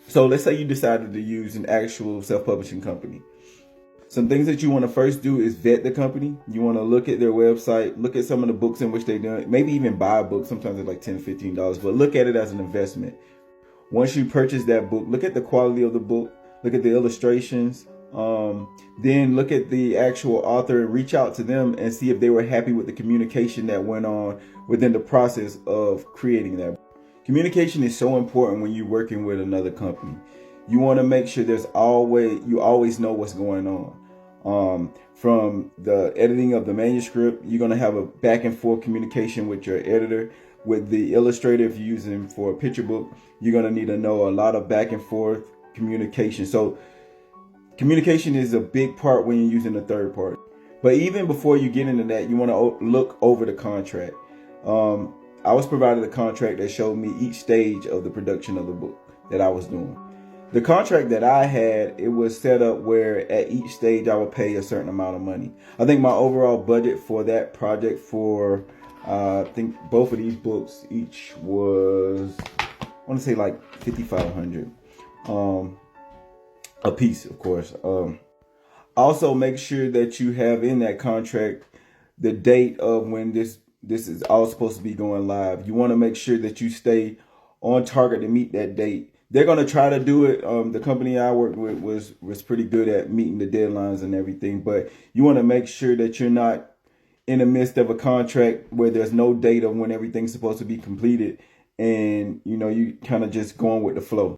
So let's say you decided to use an actual self-publishing company. Some things that you want to first do is vet the company. You want to look at their website, look at some of the books in which they do it, maybe even buy a book. Sometimes it's like $10, $15, but look at it as an investment. Once you purchase that book, look at the quality of the book, look at the illustrations, then look at the actual author and reach out to them and see if they were happy with the communication that went on within the process of creating that. Communication is so important when you're working with another company. You want to make sure you always know what's going on. From the editing of the manuscript, you're going to have a back and forth communication with your editor. With the illustrator, if you're using for a picture book, you're going to need to know a lot of back and forth communication. So communication is a big part when you're using a third party. But even before you get into that, you want to look over the contract. I was provided a contract that showed me each stage of the production of the book that I was doing. The contract that I had, it was set up where at each stage I would pay a certain amount of money. I think my overall budget for that project for I think both of these books each was, I want to say like $5,500 a piece, of course. Also make sure that you have in that contract the date of when this is all supposed to be going live. You want to make sure that you stay on target to meet that date. They're going to try to do it. The company I worked with was pretty good at meeting the deadlines and everything, but you want to make sure that you're not in the midst of a contract where there's no date of when everything's supposed to be completed and you kind of just going with the flow.